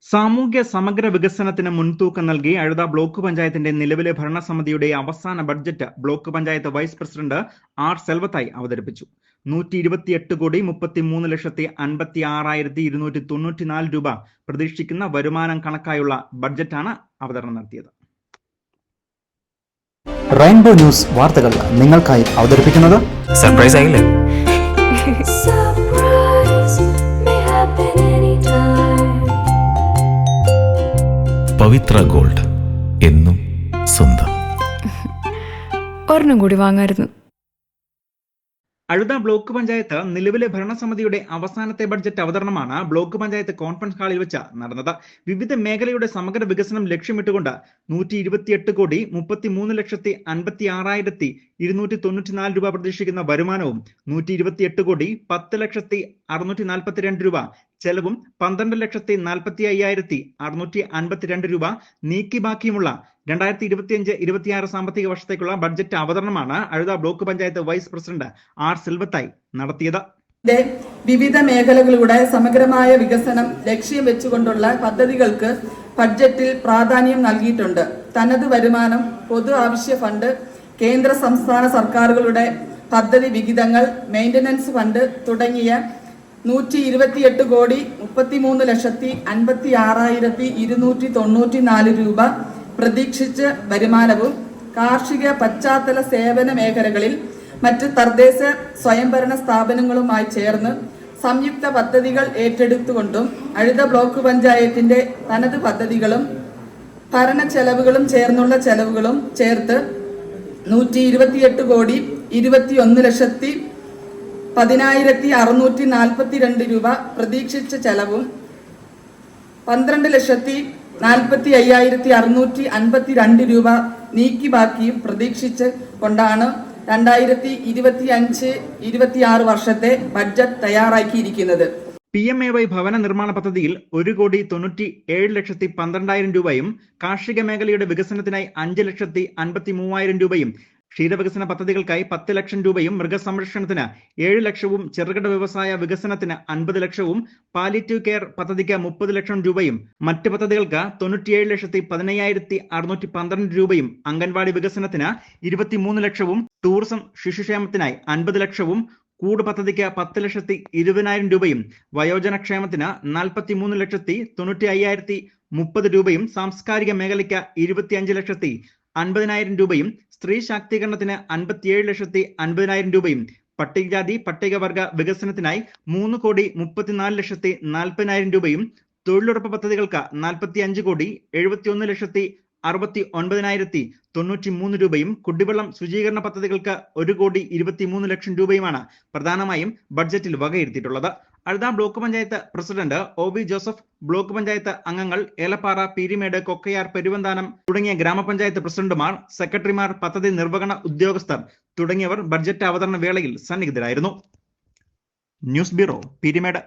സാമൂഹ്യ സമഗ്ര വികസനത്തിന് മുൻതൂക്കം നൽകി അഴുത ബ്ലോക്ക് പഞ്ചായത്തിന്റെ നിലവിലെ ഭരണസമിതിയുടെ അവസാന budget block panchayat vice president R Selvathai അവതരിപ്പിച്ചു. 128,33,56,294 രൂപ പ്രതീക്ഷിക്കുന്ന വരുമാനം കണക്കായുള്ള ബഡ്ജറ്റാണ് അവതരണം നടത്തിയത്. റെയിൻബോ ന്യൂസ് വാർത്തകൾ നിങ്ങൾക്കായി അവതരിപ്പിക്കുന്നത് സർപ്രൈസ് ആയില്ലേ? പവിത്ര ഗോൾഡ്, എന്നും സ്വന്തം. ഒരെണ്ണം കൂടി വാങ്ങായിരുന്നു. അഴുത ബ്ലോക്ക് പഞ്ചായത്ത് നിലവിലെ ഭരണസമിതിയുടെ അവസാനത്തെ ബഡ്ജറ്റ് അവതരണമാണ് ബ്ലോക്ക് പഞ്ചായത്ത് കോൺഫറൻസ് ഹാളിൽ വെച്ച് നടന്നത്. വിവിധ മേഖലയുടെ സമഗ്ര വികസനം ലക്ഷ്യമിട്ടുകൊണ്ട് 128,53,56,294 രൂപ പ്രതീക്ഷിക്കുന്ന വരുമാനവും 128,10,642 രൂപ ചെലവും 12,45,652 രൂപ നീക്കി ബാക്കിയുമുള്ള 2025-26 സാമ്പത്തിക വർഷത്തേക്കുള്ള ബഡ്ജറ്റ് അവതരണമാണ് Azhutha block panchayat vice president R Selvathai നടത്തിയത്. വിവിധ മേഖലകളുടെ സമഗ്രമായ വികസനം ലക്ഷ്യം വെച്ചുകൊണ്ടുള്ള പദ്ധതികൾക്ക് ബഡ്ജറ്റിൽ പ്രാധാന്യം നൽകിയിട്ടുണ്ട്. തനത് വരുമാനം, പൊതു ആവശ്യ ഫണ്ട്, കേന്ദ്ര സംസ്ഥാന സർക്കാരുകളുടെ പദ്ധതി വിഹിതങ്ങൾ, മെയിന്റനൻസ് ഫണ്ട് തുടങ്ങിയ 128,53,56,294 രൂപ പ്രതീക്ഷിച്ച് വരുമാനവും കാർഷിക പശ്ചാത്തല സേവന മേഖലകളിൽ മറ്റ് തദ്ദേശ സ്വയംഭരണ സ്ഥാപനങ്ങളുമായി ചേർന്ന് സംയുക്ത പദ്ധതികൾ ഏറ്റെടുത്തുകൊണ്ടും അഴുത ബ്ലോക്ക് പഞ്ചായത്തിന്റെ തനത് പദ്ധതികളും ഭരണ ചെലവുകളും ചേർന്നുള്ള ചെലവുകളും ചേർത്ത് 128,21,10,642 രൂപ പ്രതീക്ഷിച്ച ചെലവും 12,45,652 രൂപ നീക്കി ബാക്കിയും പ്രതീക്ഷിച്ച് കൊണ്ടാണ് 2025-26 വർഷത്തെ ബഡ്ജറ്റ് തയ്യാറാക്കിയിരിക്കുന്നത്. PMAY ഭവന നിർമ്മാണ പദ്ധതിയിൽ 1,97,12,000 രൂപയും കാർഷിക മേഖലയുടെ വികസനത്തിനായി 5,53,000 രൂപയും ക്ഷീരവികസന പദ്ധതികൾക്കായി 10 ലക്ഷം രൂപയും മൃഗസംരക്ഷണത്തിന് 7 ലക്ഷവും ചെറുകിട വ്യവസായ വികസനത്തിന് 50 ലക്ഷവും പാലിറ്റീവ് കെയർ പദ്ധതിക്ക് 30 ലക്ഷം രൂപയും മറ്റ് പദ്ധതികൾക്ക് 97,15,612 രൂപയും അംഗൻവാടി വികസനത്തിന് 23 ലക്ഷവും ടൂറിസം ശിശുക്ഷേമത്തിനായി 50 ലക്ഷവും കൂട് പദ്ധതിക്ക് 10,20,000 രൂപയും വയോജനക്ഷേമത്തിന് 43,95,030 രൂപയും സാംസ്കാരിക മേഖലയ്ക്ക് 25,50,000 രൂപയും സ്ത്രീ ശാക്തീകരണത്തിന് 57,50,000 രൂപയും പട്ടികജാതി പട്ടികവർഗ വികസനത്തിനായി 3,34,40,000 രൂപയും തൊഴിലുറപ്പ് പദ്ധതികൾക്ക് 45,71,69,093 രൂപയും കുടിവെള്ളം ശുചീകരണ പദ്ധതികൾക്ക് 1,23,00,000 രൂപയുമാണ് പ്രധാനമായും ബഡ്ജറ്റിൽ വകയിരുത്തിയിട്ടുള്ളത്. Azhutha block panchayat president OV Joseph, block panchayat അംഗങ്ങൾ ഏലപ്പാറ, പീരിമേട്, കൊക്കയാർ, പെരുവന്താനം തുടങ്ങിയ ഗ്രാമപഞ്ചായത്ത് പ്രസിഡന്റുമാർ, സെക്രട്ടറിമാർ, പദ്ധതി നിർവഹണ ഉദ്യോഗസ്ഥർ തുടങ്ങിയവർ ബഡ്ജറ്റ് അവതരണ വേളയിൽ സന്നിഹിതരായിരുന്നു. News bureau, Peermade.